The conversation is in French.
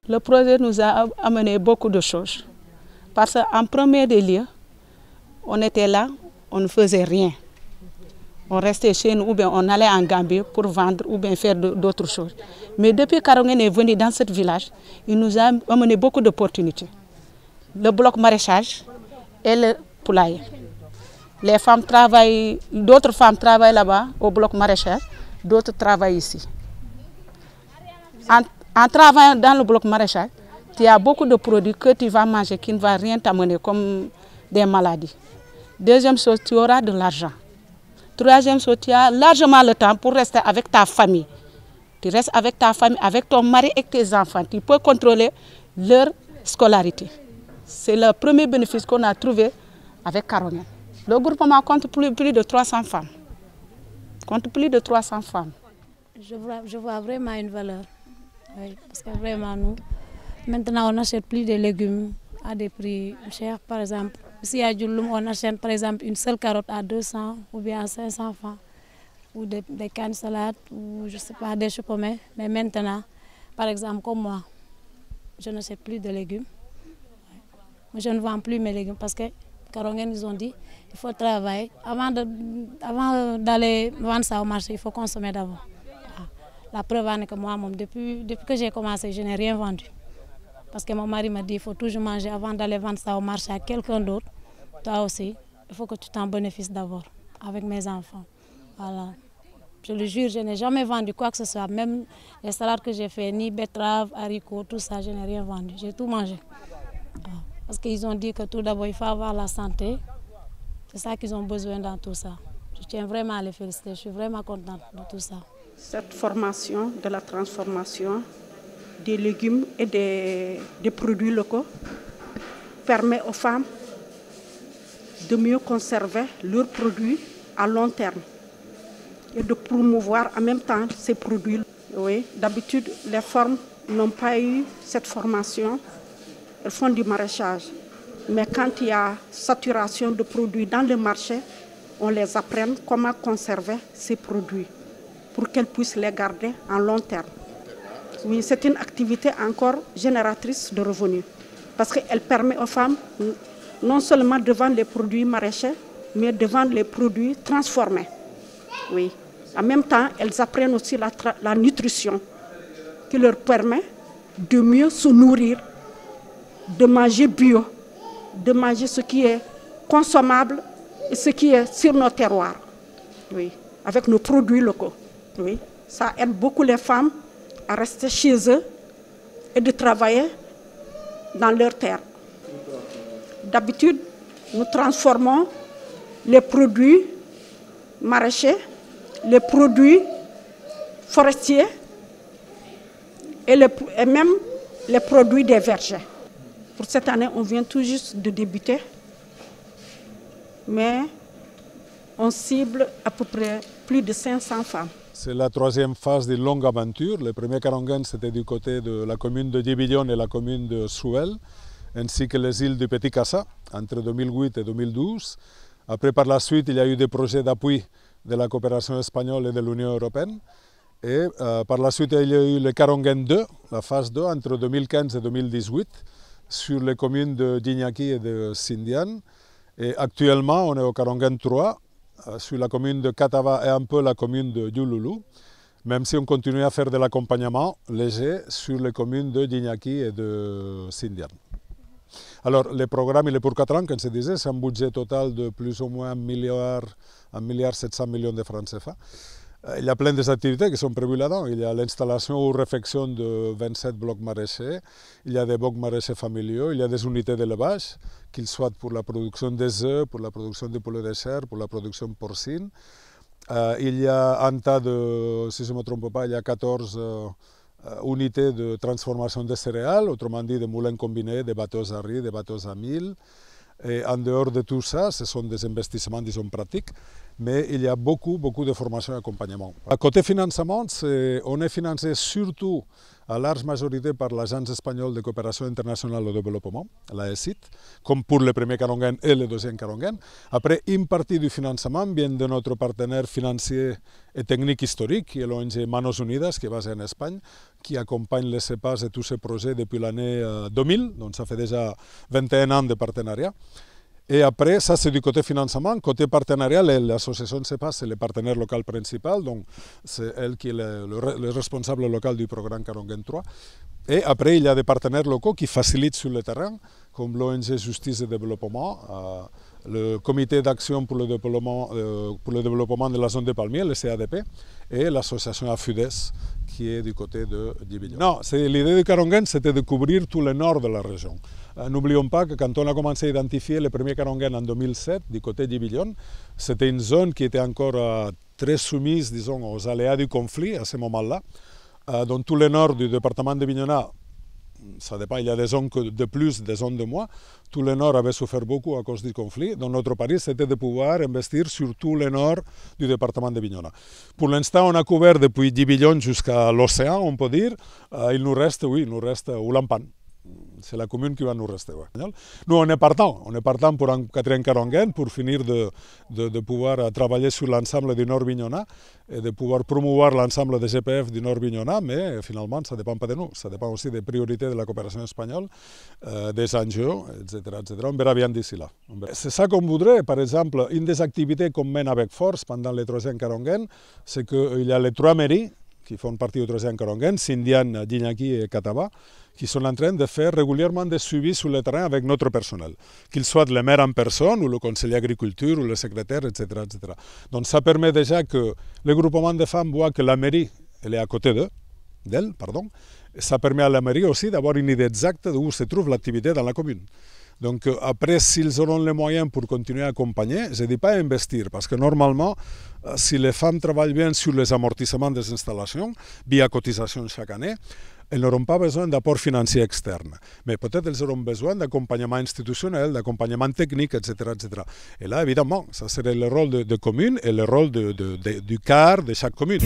Le projet nous a amené beaucoup de choses. Parce qu'en premier des lieux, on était là, on ne faisait rien. On restait chez nous ou bien on allait en Gambie pour vendre ou bien faire d'autres choses. Mais depuis qu'Arongen est venu dans ce village, il nous a amené beaucoup d'opportunités. Le bloc maraîchage et le poulailler. Les femmes travaillent, d'autres femmes travaillent là-bas au bloc maraîchage, d'autres travaillent ici. En travaillant dans le bloc maraîchage, il y a beaucoup de produits que tu vas manger qui ne vont rien t'amener comme des maladies. Deuxième chose, tu auras de l'argent. Troisième chose, tu as largement le temps pour rester avec ta famille. Tu restes avec ta famille, avec ton mari et tes enfants. Tu peux contrôler leur scolarité. C'est le premier bénéfice qu'on a trouvé avec Arongen. Le groupement compte plus de 300 femmes. Compte plus de 300 femmes. Je vois vraiment une valeur. Oui, parce que vraiment, nous, maintenant, on n'achète plus de légumes à des prix chers. Par exemple, ici à Djouloum, on achète par exemple une seule carotte à 200 ou bien à 500 francs. Ou des cannes salades, ou je ne sais pas, des choux pommés. Mais maintenant, par exemple, comme moi, je n'achète plus de légumes. Je ne vends plus mes légumes parce que Arongen, ils ont dit il faut travailler. Avant d'aller vendre ça au marché, il faut consommer d'abord. La preuve est que moi, depuis que j'ai commencé, je n'ai rien vendu. Parce que mon mari m'a dit il faut toujours manger avant d'aller vendre ça au marché à quelqu'un d'autre. Toi aussi, il faut que tu t'en bénéficies d'abord avec mes enfants. Voilà. Je le jure, je n'ai jamais vendu quoi que ce soit. Même les salades que j'ai fait, ni betteraves, haricots, tout ça, je n'ai rien vendu. J'ai tout mangé. Parce qu'ils ont dit que tout d'abord, il faut avoir la santé. C'est ça qu'ils ont besoin dans tout ça. Je tiens vraiment à les féliciter. Je suis vraiment contente de tout ça. Cette formation de la transformation des légumes et des produits locaux permet aux femmes de mieux conserver leurs produits à long terme et de promouvoir en même temps ces produits. Oui, d'habitude, les femmes n'ont pas eu cette formation, elles font du maraîchage. Mais quand il y a saturation de produits dans le marché, on les apprend comment conserver ces produits pour qu'elles puissent les garder en long terme. Oui, c'est une activité encore génératrice de revenus parce qu'elle permet aux femmes non seulement de vendre les produits maraîchers, mais de vendre les produits transformés. Oui. En même temps, elles apprennent aussi la nutrition qui leur permet de mieux se nourrir, de manger bio, de manger ce qui est consommable et ce qui est sur nos terroirs, oui, avec nos produits locaux. Oui. Ça aide beaucoup les femmes à rester chez eux et de travailler dans leur terre. D'habitude, nous transformons les produits maraîchers, les produits forestiers et même les produits des vergers. Pour cette année, on vient tout juste de débuter, mais on cible à peu près plus de 500 femmes. C'est la troisième phase d'une longue aventure. Le premier Arongen, c'était du côté de la commune de Djibidione et la commune de Souel, ainsi que les îles du Petit Cassa, entre 2008 et 2012. Après, par la suite, il y a eu des projets d'appui de la coopération espagnole et de l'Union européenne. Et par la suite, il y a eu le Arongen 2, la phase 2, entre 2015 et 2018, sur les communes de Djignaki et de Sindian. Et actuellement, on est au Arongen 3, sur la commune de Katava et un peu la commune de Djouloulou, même si on continue à faire de l'accompagnement léger sur les communes de Djignaki et de Sindian. Alors, le programme, il est pour 4 ans, comme je disais, c'est un budget total de plus ou moins 1,7 milliard de francs CFA. Il y a plein d'activités qui sont prévues là-dedans. Il y a l'installation ou réfection de 27 blocs maraîchers, il y a des blocs maraîchers familiaux, il y a des unités d'élevage, qu'ils soient pour la production des œufs, pour la production de poulet de chair, pour la production porcine. Il y a un tas de, si je ne me trompe pas, il y a 14 unités de transformation des céréales, autrement dit des moulins combinés, des bateaux à riz, des bateaux à mil. Et en dehors de tout ça, ce sont des investissements, disons, pratiques. mais il y a beaucoup de formation et d'accompagnement. À côté financement, on est financé surtout à large majorité par l'Agence espagnole de coopération internationale au développement, l'AECIT, comme pour le premier Karongen et le deuxième Karongen. Après, une partie du financement vient de notre partenaire financier et technique historique, qui est l'ONG Manos Unidas, qui est basée en Espagne, qui accompagne les CEPAS et tous ces projets depuis l'année 2000, donc ça fait déjà 21 ans de partenariat. Et après, ça c'est du côté financement. Côté partenariat, l'association CEPAS, c'est le partenaire local principal, donc c'est elle qui est le responsable local du programme Karongen 3. Et après, il y a des partenaires locaux qui facilitent sur le terrain, comme l'ONG Justice et Développement, le Comité d'action pour le développement de la zone de Palmiers, le CADP, et l'association AFUDES, qui est du côté de Djibouti. Non, l'idée de Karongen, c'était de couvrir tout le nord de la région. N'oublions pas que quand on a commencé à identifier le premier Karongen en 2007, du côté de Djibouti, c'était une zone qui était encore très soumise, disons, aux aléas du conflit à ce moment-là. Dans tout le nord du département de Bignona, ça dépend, il y a des zones de plus, des zones de moins. Tout le nord avait souffert beaucoup à cause du conflit. Donc notre pari, c'était de pouvoir investir sur tout le nord du département de Bignona. Pour l'instant, on a couvert depuis Djibouti jusqu'à l'océan, on peut dire. Il nous reste Oulampan. C'est la commune qui va nous rester. Ouais. Nous, on est partant pour un quatrième Karongen, pour finir de pouvoir travailler sur l'ensemble du Nord Bignona et de pouvoir promouvoir l'ensemble des GPF du Nord Bignona, mais finalement, ça ne dépend pas de nous. Ça dépend aussi des priorités de la coopération espagnole, des enjeux, etc., etc. On verra bien d'ici là. C'est ça qu'on voudrait. Par exemple, une des activités qu'on mène avec force pendant le troisième Karongen, c'est qu'il y a les 3 mairies qui font partie du troisième Karongen, Sindian, Djignaki et Kataba, qui sont en train de faire régulièrement des suivis sur le terrain avec notre personnel, qu'il soit le maire en personne, ou le conseiller agriculture, ou le secrétaire, etc., etc. Donc ça permet déjà que le groupement de femmes voit que la mairie, elle est à côté d'elle, et ça permet à la mairie aussi d'avoir une idée exacte d'où se trouve l'activité dans la commune. Donc après, s'ils auront les moyens pour continuer à accompagner, je ne dis pas investir, parce que normalement, si les femmes travaillent bien sur les amortissements des installations, via cotisation chaque année, elles n'auront pas besoin d'apport financier externe. Mais peut-être elles auront besoin d'accompagnement institutionnel, d'accompagnement technique, etc., etc. Et là, évidemment, ça serait le rôle de commune et le rôle du CAR de chaque commune.